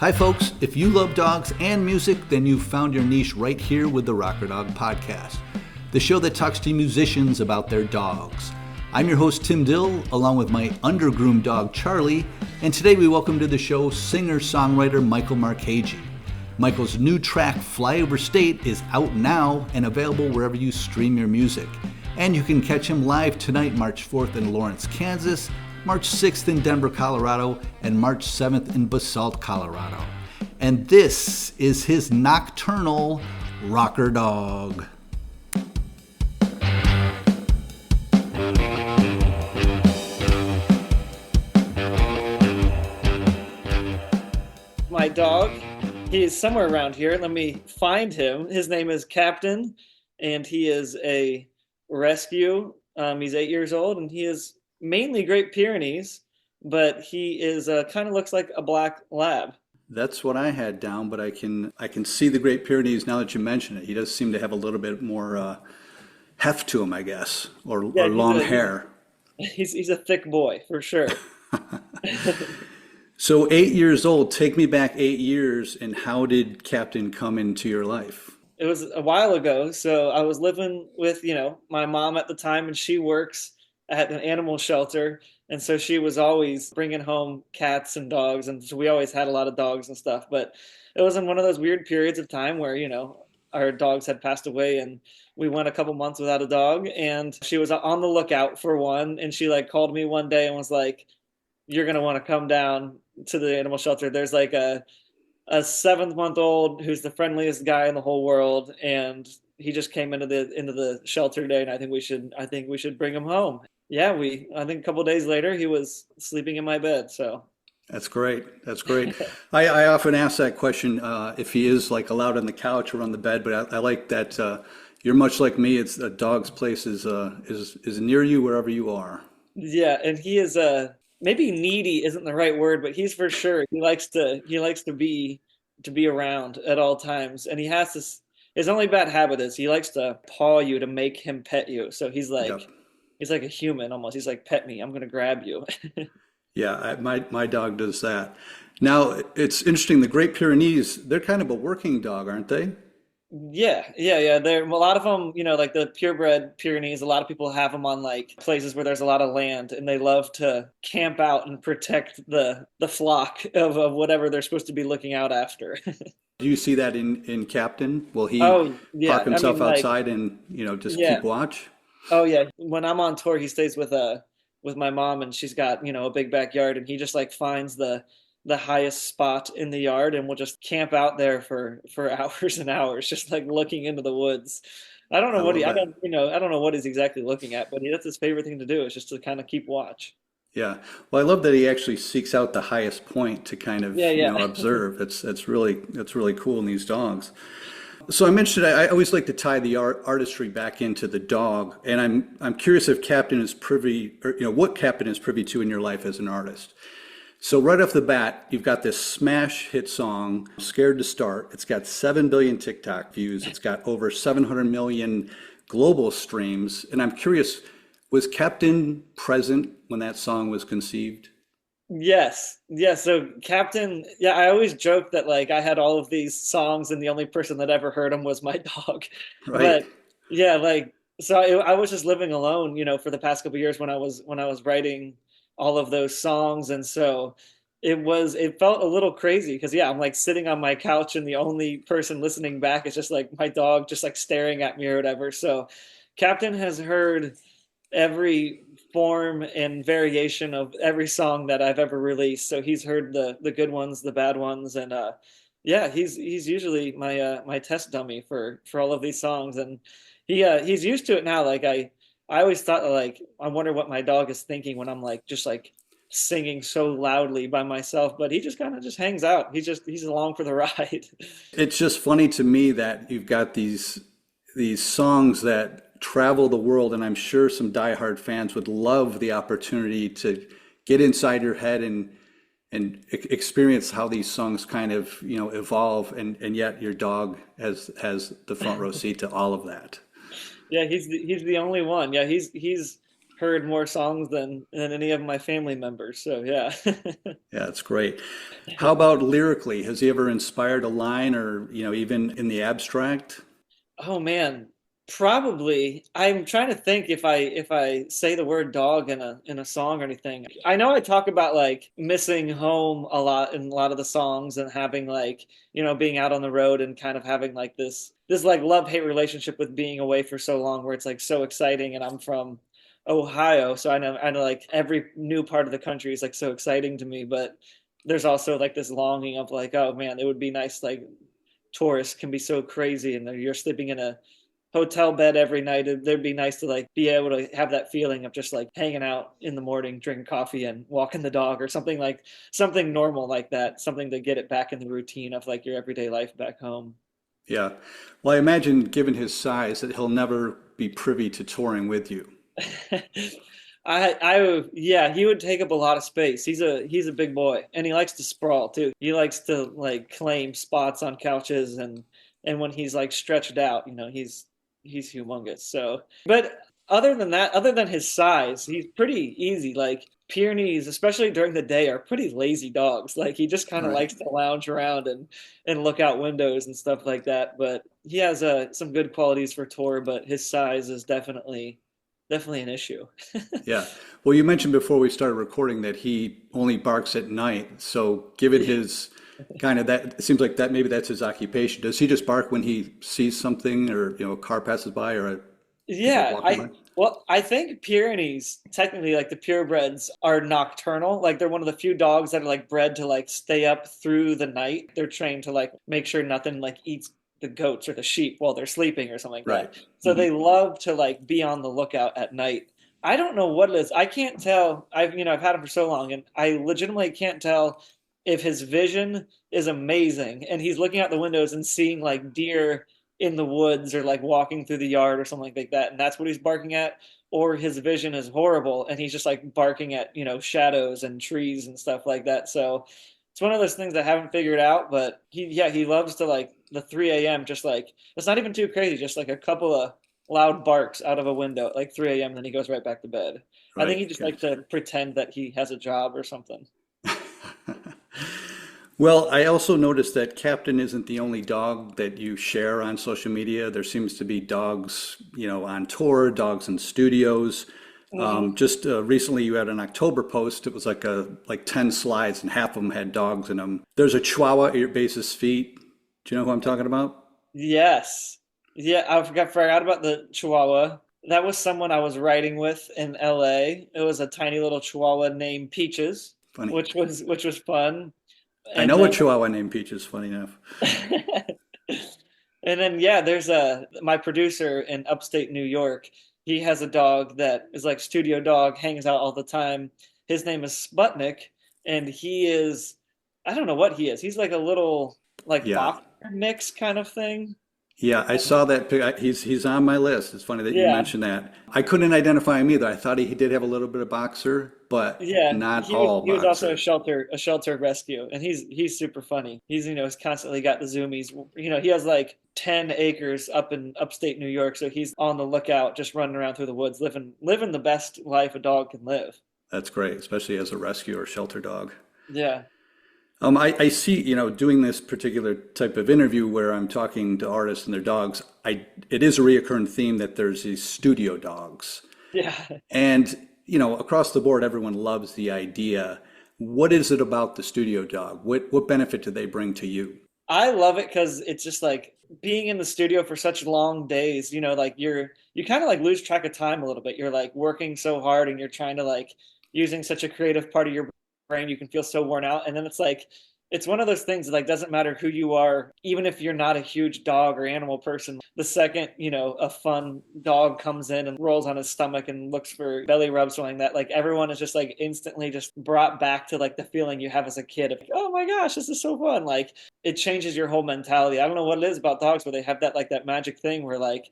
Hi folks, if you love dogs and music, then you've found your niche right here with the Rocker Dog Podcast, the show that talks to musicians about their dogs. I'm your host Tim Dill, along with my undergroomed dog Charlie, and today we welcome to the show singer-songwriter Michael Marcagi. Michael's new track, Fly Over State, is out now and available wherever you stream your music. And you can catch him live tonight, March 4th in Lawrence, Kansas, March 6th in Denver, Colorado, and March 7th in Basalt, Colorado. And this is his nocturnal rocker dog. My dog, he is somewhere around here. Let me find him. His name is Captain, and he is a rescue. He's 8 years old, and he is mainly Great Pyrenees, but he is kind of looks like a black lab. That's what I had down, but I can see the Great Pyrenees now that you mention it. He does seem to have a little bit more heft to him, I guess, or long hair. He's a thick boy for sure. So 8 years old, take me back 8 years, and how did Captain come into your life? It was a while ago. So I was living with, my mom at the time, and she works at an animal shelter. And so she was always bringing home cats and dogs. And so we always had a lot of dogs and stuff. But it was in one of those weird periods of time where, our dogs had passed away and we went a couple months without a dog. And she was on the lookout for one. And she called me one day and was like, "You're going to want to come down to the animal shelter. There's a 7-month-old who's the friendliest guy in the whole world. And he just came into the shelter today. And I think we should bring him home." Yeah, I think a couple of days later, he was sleeping in my bed. So that's great. That's great. I often ask that question if he is allowed on the couch or on the bed, but I like that you're much like me. It's a dog's place is near you wherever you are. Yeah, and he is maybe needy isn't the right word, but he's for sure. He likes to be around at all times, and he has this. His only bad habit is he likes to paw you to make him pet you. So he's like. Yep. He's like a human almost. He's like, "Pet me, I'm going to grab you." Yeah, my dog does that. Now, it's interesting, the Great Pyrenees, they're kind of a working dog, aren't they? Yeah. There a lot of them, like the purebred Pyrenees, a lot of people have them on places where there's a lot of land, and they love to camp out and protect the flock of whatever they're supposed to be looking out after. Do you see that in Captain? Will he park himself outside and, just keep watch? Oh yeah, when I'm on tour, he stays with my mom, and she's got a big backyard, and he just finds the highest spot in the yard, and we'll just camp out there for hours and hours, just looking into the woods. I don't know I don't know what he's exactly looking at, but that's his favorite thing to do is just to kind of keep watch. Yeah, well, I love that he actually seeks out the highest point to kind of observe. That's really cool in these dogs. So I mentioned I always like to tie the artistry back into the dog, and I'm curious if Captain is privy, or what Captain is privy to in your life as an artist. So right off the bat, you've got this smash hit song, "Scared to Start." It's got 7 billion TikTok views. It's got over 700 million global streams, and I'm curious, was Captain present when that song was conceived? Yes. So Captain, I always joke that I had all of these songs and the only person that ever heard them was my dog. Right. But so I was just living alone, for the past couple of years when I was writing all of those songs, and so it felt a little crazy because I'm sitting on my couch and the only person listening back is just my dog just staring at me or whatever. So Captain has heard every form and variation of every song that I've ever released. So he's heard the good ones, the bad ones, and he's usually my test dummy for all of these songs, and he's used to it now. I always thought I wonder what my dog is thinking when I'm just singing so loudly by myself, but he just kind of just hangs out. He's along for the ride. It's just funny to me that you've got these songs that travel the world, and I'm sure some diehard fans would love the opportunity to get inside your head and experience how these songs kind of evolve, and yet your dog has the front row seat to all of that. Yeah, he's the only one. Yeah, he's heard more songs than any of my family members. So yeah. Yeah, it's great. How about lyrically? Has he ever inspired a line or, even in the abstract? Oh man, probably. I'm trying to think if I say the word dog in a song or anything. I know I talk about like missing home a lot in a lot of the songs and having like, being out on the road and kind of having like this like love-hate relationship with being away for so long where it's like so exciting and I'm from Ohio, so I know like every new part of the country is like so exciting to me, but there's also like this longing of like, oh man, it would be nice like tourists can be so crazy and you're sleeping in a hotel bed every night. It'd be nice to like be able to have that feeling of just like hanging out in the morning, drinking coffee and walking the dog or something like something normal like that, something to get it back in the routine of like your everyday life back home. Yeah. Well, I imagine given his size that he'll never be privy to touring with you. Yeah, he would take up a lot of space. He's a big boy, and he likes to sprawl too. He likes to like claim spots on couches, and when he's like stretched out, he's humongous. So, but other than that, other than his size, he's pretty easy. Like Pyrenees, especially during the day, are pretty lazy dogs. Like he just kind of Right. likes to lounge around and look out windows and stuff like that. But he has some good qualities for tour, but his size is definitely an issue. Yeah. Well, you mentioned before we started recording that he only barks at night. So, given his kind of that, it seems like that maybe that's his occupation. Does he just bark when he sees something or, a car passes by or people Yeah, walking by? I think Pyrenees, technically like the purebreds are nocturnal. Like they're one of the few dogs that are like bred to like stay up through the night. They're trained to like make sure nothing like eats the goats or the sheep while they're sleeping or something like Right. that. So Hmm. they love to like be on the lookout at night. I don't know what it is. I can't tell. I've had him for so long and I legitimately can't tell if his vision is amazing and he's looking out the windows and seeing like deer in the woods or like walking through the yard or something like that, and that's what he's barking at, or his vision is horrible and he's just like barking at, shadows and trees and stuff like that. So it's one of those things I haven't figured out, but he loves to like the 3 a.m. just like it's not even too crazy, just like a couple of loud barks out of a window at like 3 a.m. then he goes right back to bed. I think Right. he just likes Gotcha. to pretend that he has a job or something. Well, I also noticed that Captain isn't the only dog that you share on social media. There seems to be dogs, on tour, dogs in studios. Hmm. Just recently, you had an October post. It was like 10 slides, and half of them had dogs in them. There's a Chihuahua at your base's feet. Do you know who I'm talking about? Yes. Yeah, I forgot about the Chihuahua. That was someone I was riding with in LA. It was a tiny little Chihuahua named Peaches, Funny. which was fun. I And know a then Chihuahua named Peaches. Funny enough. and then yeah, there's a my producer in upstate New York. He has a dog that is like studio dog, hangs out all the time. His name is Sputnik, and he is I don't know what he is. He's like a little like Yeah. boxer mix kind of thing. Yeah, I saw that He's on my list. It's funny that you Yeah. mentioned that. I couldn't identify him either. I thought he did have a little bit of boxer, but Yeah, not he was all he was also a boxer. shelter rescue, and he's super funny. He's constantly got the zoomies. He has like 10 acres up in upstate New York, so he's on the lookout, just running around through the woods, living the best life a dog can live. That's great, especially as a rescue or shelter dog. Yeah. I see, doing this particular type of interview where I'm talking to artists and their dogs, it is a reoccurring theme that there's these studio dogs. Yeah. And, across the board, everyone loves the idea. What is it about the studio dog? What benefit do they bring to you? I love it because it's just like being in the studio for such long days, like you kind of like lose track of time a little bit. You're like working so hard and you're trying to like using such a creative part of your brain, you can feel so worn out. And then it's like it's one of those things that like doesn't matter who you are, even if you're not a huge dog or animal person. The second, a fun dog comes in and rolls on his stomach and looks for belly rubs, something like that, like everyone is just like instantly just brought back to like the feeling you have as a kid of, oh my gosh, this is so fun. Like it changes your whole mentality. I don't know what it is about dogs, but they have that magic thing where like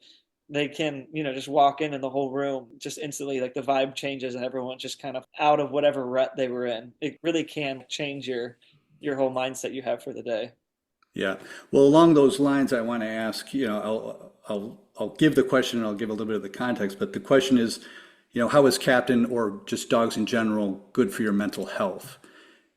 they can, just walk in and the whole room just instantly like the vibe changes and everyone's just kind of out of whatever rut they were in. It really can change your whole mindset you have for the day. Yeah. Well, along those lines, I want to ask, I'll give the question and I'll give a little bit of the context, but the question is, how is Captain or just dogs in general good for your mental health?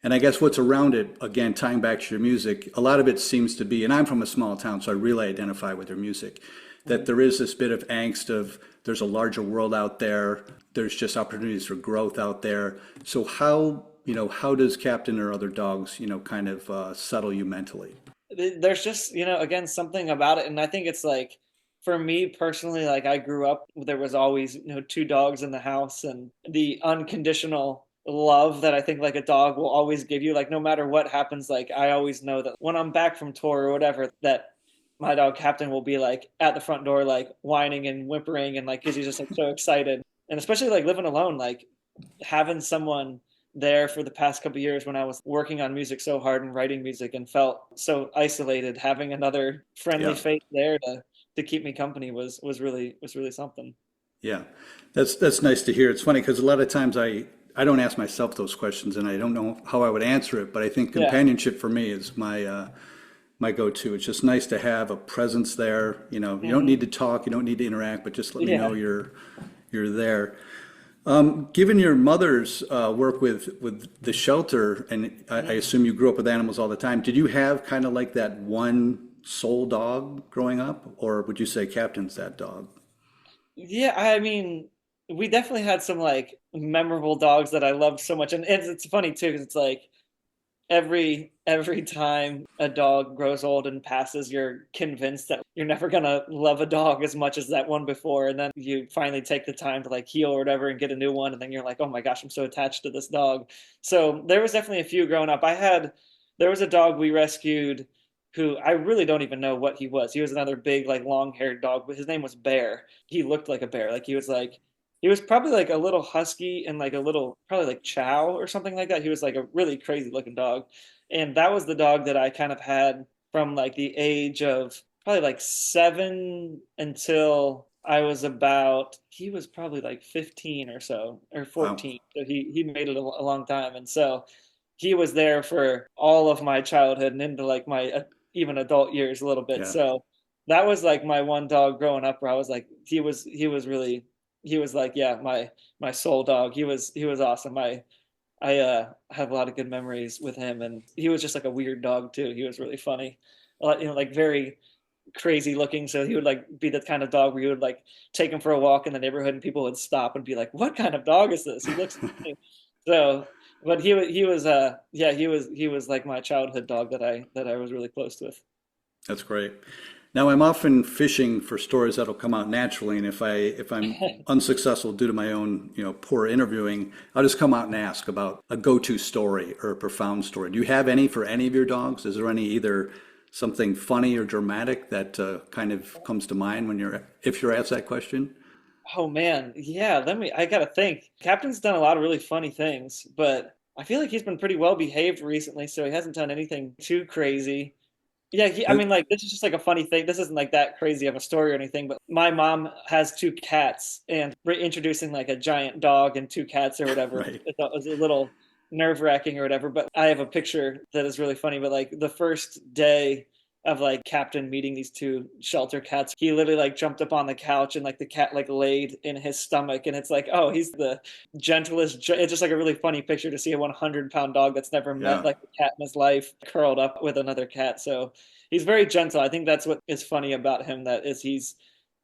And I guess what's around it, again, tying back to your music, a lot of it seems to be, and I'm from a small town, so I really identify with your music, that there is this bit of angst of there's a larger world out there, there's just opportunities for growth out there. So how does Captain or other dogs, kind of settle you mentally? There's just, again, something about it. And I think it's like, for me personally, like I grew up, there was always, two dogs in the house, and the unconditional love that I think like a dog will always give you, like no matter what happens, like I always know that when I'm back from tour or whatever, that my dog Captain will be like at the front door, like whining and whimpering and like, cause he's just like so excited. And especially like living alone, like having someone there for the past couple of years when I was working on music so hard and writing music and felt so isolated, having another friendly Yeah. face there to keep me company was really something. Yeah, that's nice to hear. It's funny because a lot of times I don't ask myself those questions and I don't know how I would answer it. But I think Yeah. companionship for me is my go-to. It's just nice to have a presence there. You don't Hmm. need to talk, you don't need to interact, but just let me know Yeah. you're there. Given your mother's work with the shelter, and I Mhm. assume you grew up with animals all the time, did you have kind of like that one soul dog growing up, or would you say Captain's that dog? Yeah, I mean, we definitely had some like memorable dogs that I loved so much, and it's funny too because it's like every time a dog grows old and passes, you're convinced that you're never gonna love a dog as much as that one before, and then you finally take the time to like heal or whatever and get a new one, and then you're like, oh my gosh, I'm so attached to this dog. So there was definitely a few growing up. There was a dog we rescued who I really don't even know what he was. He was another big like long-haired dog, but his name was Bear. He looked like a bear. He was probably like a little husky and like a little, probably like chow or something like that. He was like a really crazy looking dog. And that was the dog that I kind of had from like the age of probably like 7 until I was about, he was probably like 15 or so, or Wow. 14. So he made it a long time. And so he was there for all of my childhood and into like my even adult years a little bit. Yeah. So that was like my one dog growing up where I was like, he was like, yeah, my soul dog. He was awesome. I have a lot of good memories with him, and he was just like a weird dog too. He was really funny, like very crazy looking. So he would like be the kind of dog where you would like take him for a walk in the neighborhood, and people would stop and be like, "What kind of dog is this? He looks insane." So, but he was like my childhood dog that I was really close with. That's great. Now I'm often fishing for stories that'll come out naturally, and if I'm unsuccessful due to my own poor interviewing, I'll just come out and ask about a go-to story or a profound story. Do you have any for any of your dogs? Is there any either something funny or dramatic that kind of comes to mind when if you're asked that question? Oh man, yeah. I gotta think. Captain's done a lot of really funny things, but I feel like he's been pretty well behaved recently, so he hasn't done anything too crazy. Yeah, I mean, like, this is just like a funny thing. This isn't like that crazy of a story or anything, but my mom has two cats, and introducing like a giant dog and two cats or whatever, Right. it was a little nerve-wracking or whatever. But I have a picture that is really funny. But like the first day of like Captain meeting these two shelter cats, he literally like jumped up on the couch and like the cat like laid in his stomach, and it's like, oh, he's the gentlest. It's just like a really funny picture to see a 100-pound dog that's never met Yeah. like a cat in his life curled up with another cat. So he's very gentle. I think that's what is funny about him. That is,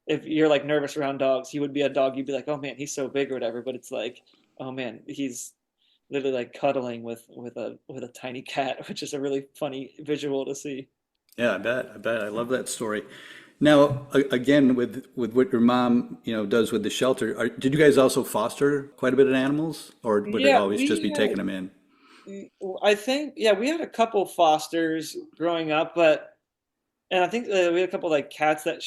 if you're like nervous around dogs, he would be a dog. You'd be like, oh man, he's so big or whatever. But it's like, oh man, he's literally like cuddling with a tiny cat, which is a really funny visual to see. Yeah, I bet. I bet. I love that story. Now, again, with what your mom, does with the shelter, did you guys also foster quite a bit of animals, or would it Yeah, always just be taking them in? I think, yeah, we had a couple fosters growing up, and I think we had a couple like cats that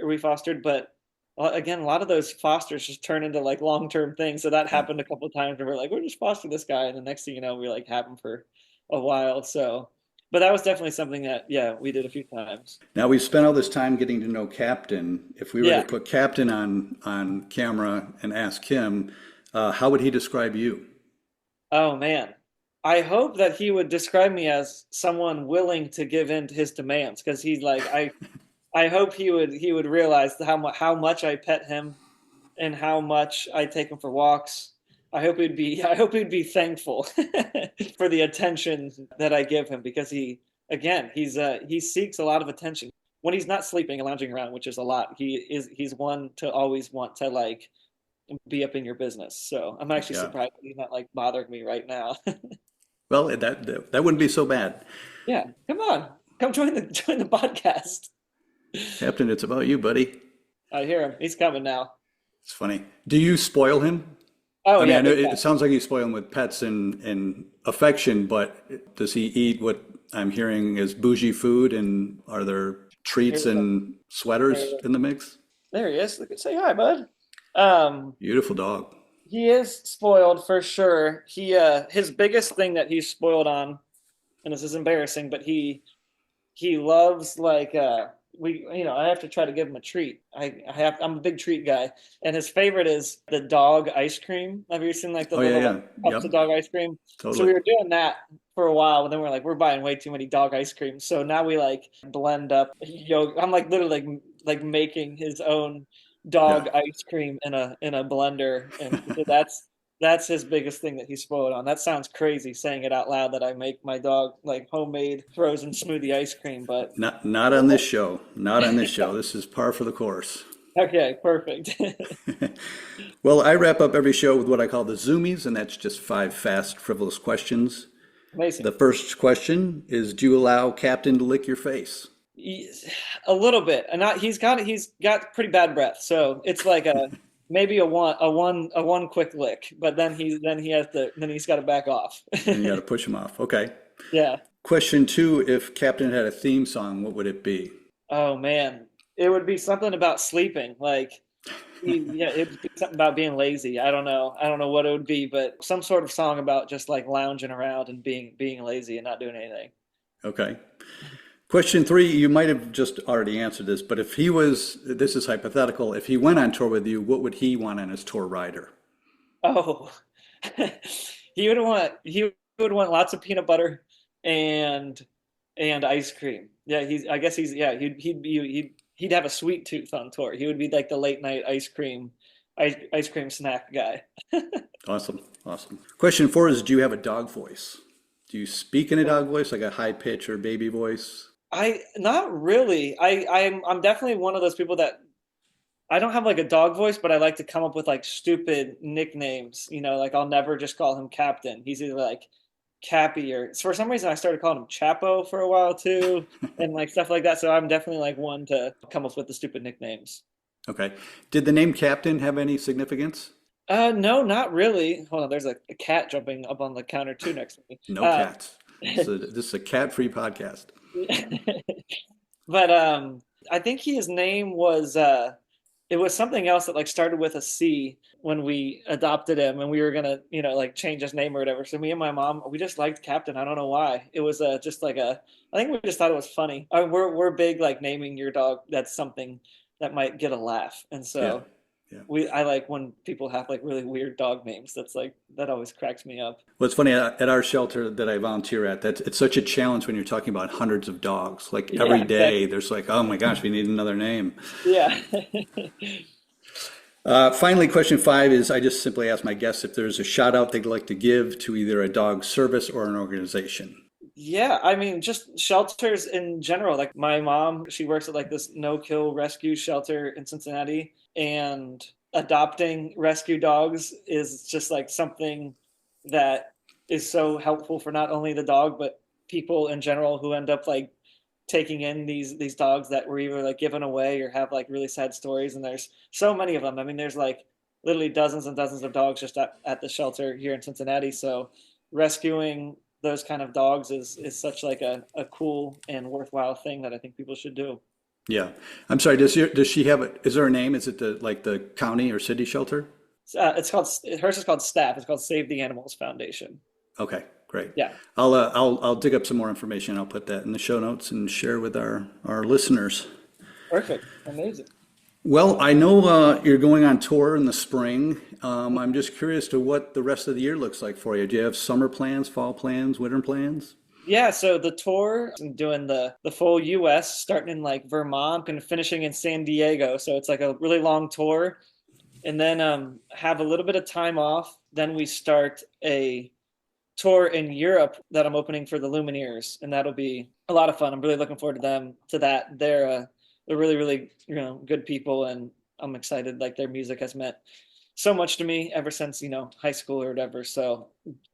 we fostered, but again, a lot of those fosters just turn into like long-term things. So that Yeah. happened a couple of times where we're like, we're just fostering this guy, and the next thing you know, we like have him for a while. So, but that was definitely something that, yeah, we did a few times. Now we've spent all this time getting to know Captain. If we were to Yeah. put Captain on camera and ask him, how would he describe you? Oh man. I hope that he would describe me as someone willing to give in to his demands, because he's like I hope he would realize how much I pet him, and how much I take him for walks. I hope he'd be thankful for the attention that I give him, because he seeks a lot of attention when he's not sleeping and lounging around, which is a lot. He's one to always want to like be up in your business. So I'm actually Yeah. surprised he's not like bothering me right now. Well, that wouldn't be so bad. Yeah, come on, come join the podcast. Captain, it's about you, buddy. I hear him. He's coming now. It's funny. Do you spoil him? Oh I mean, yeah, I know big it time. sounds like you spoil him with pets and affection, but does he eat what I'm hearing is bougie food? And are there treats Here's the, and there, sweaters in the mix? there he is. Look, say hi, bud. Um, Beautiful dog. he is spoiled for sure. His biggest thing that he's spoiled on, and this is embarrassing, but he loves like I have to try to give him a treat. I'm a big treat guy, and his favorite is the dog ice cream. Have you seen like the Oh yeah, little yeah. like cups Yep, of dog ice cream? So we totally. were doing that for a while, and then we're like, we're buying way too many dog ice cream. So now we like blend up yogurt. I'm like literally like making his own Yeah. dog ice cream in a blender, and so that's his biggest thing that he's spoiled on. That sounds crazy saying it out loud, that I make my dog like homemade frozen smoothie ice cream, but Not on this show. Not on this show. This is par for the course. okay, perfect. Well, I wrap up every show with what I call the zoomies, and that's just five fast, frivolous questions. Amazing. The first question is, do you allow Captain to lick your face? A little bit, and not he's got pretty bad breath, so it's like a maybe a one quick lick, but then he's got to back off. And you got to push him off. Okay. Yeah. Question two, if Captain had a theme song, what would it be? Oh man, it would be something about sleeping. Like, yeah, it'd be something about being lazy. I don't know what it would be, but some sort of song about just like lounging around and being lazy and not doing anything. Okay. Question three, you might have just already answered this, but if he was, this is hypothetical, if he went on tour with you, what would he want on his tour rider? Oh, he would want lots of peanut butter and ice cream. Yeah, I guess he'd have a sweet tooth on tour. He would be like the late night ice cream snack guy. Awesome. Awesome. Question four is, do you have a dog voice? Do you speak in a dog voice, like a high pitch or baby voice? I not really. I'm definitely one of those people that I don't have like a dog voice, but I like to come up with like stupid nicknames. Like I'll never just call him Captain. He's either like Cappy, or for some reason I started calling him Chapo for a while too, and like stuff like that. So I'm definitely like one to come up with the stupid nicknames. Okay. Did the name Captain have any significance? No, not really. Hold on, there's a cat jumping up on the counter too next to me. No cats. This is a cat-free podcast. But I think his name was it was something else that like started with a C when we adopted him, and we were gonna like change his name or whatever. So me and my mom, we just liked Captain. I don't know why. It was just like I think we just thought it was funny. We're big like naming your dog. That's something that might get a laugh, and Yeah. so Yeah. I like when people have like really weird dog names. That always cracks me up. Well, it's funny at our shelter that I volunteer at. It's such a challenge when you're talking about hundreds of dogs. Like Yeah, every day, exactly. there's like, oh my gosh, we need another name. Yeah. Finally, question five is, I just simply ask my guests if there's a shout out they'd like to give to either a dog service or an organization. Yeah, I mean, just shelters in general. Like my mom, she works at like this no-kill rescue shelter in Cincinnati, and adopting rescue dogs is just like something that is so helpful for not only the dog, but people in general who end up like taking in these dogs that were either like given away or have like really sad stories. And there's so many of them. I mean, there's like literally dozens and dozens of dogs just at the shelter here in Cincinnati. So rescuing those kind of dogs is such like a cool and worthwhile thing that I think people should do. Yeah. I'm sorry, does she have is there a name? Is it the county or city shelter? It's called hers is called Staff. It's called Save the Animals Foundation. Okay, great. Yeah, I'll dig up some more information. I'll put that in the show notes and share with our listeners. perfect, amazing. Well, I know you're going on tour in the spring. I'm just curious to what the rest of the year looks like for you. Do you have summer plans, fall plans, winter plans? Yeah, so the tour, I'm doing the full US, starting in like Vermont and finishing in San Diego. So it's like a really long tour. and then have a little bit of time off. Then we start a tour in Europe that I'm opening for the Lumineers, and that'll be a lot of fun. I'm really looking forward to that. They're really, really, good people, and I'm excited. Like, their music has meant so much to me ever since, high school or whatever. So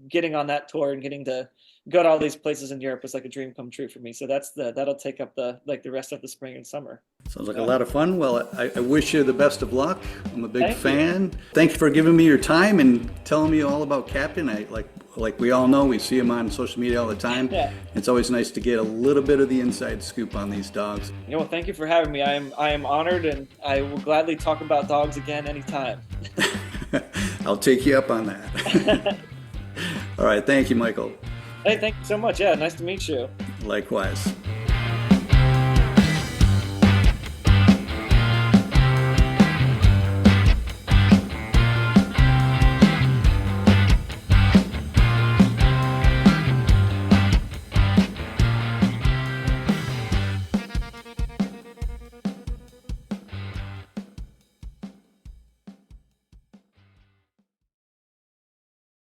getting on that tour and getting to go to all these places in Europe was like a dream come true for me. So that'll take up the rest of the spring and summer. Sounds like a lot of fun. Well, I wish you the best of luck. I'm a big Thank fan. you. Thank you for giving me your time and telling me all about Captain. Like we all know, we see him on social media all the time. Yeah. It's always nice to get a little bit of the inside scoop on these dogs. Well, thank you for having me. I am honored, and I will gladly talk about dogs again anytime. I'll take you up on that. All right. Thank you, Michael. Hey, thank you so much. Yeah, nice to meet you. Likewise.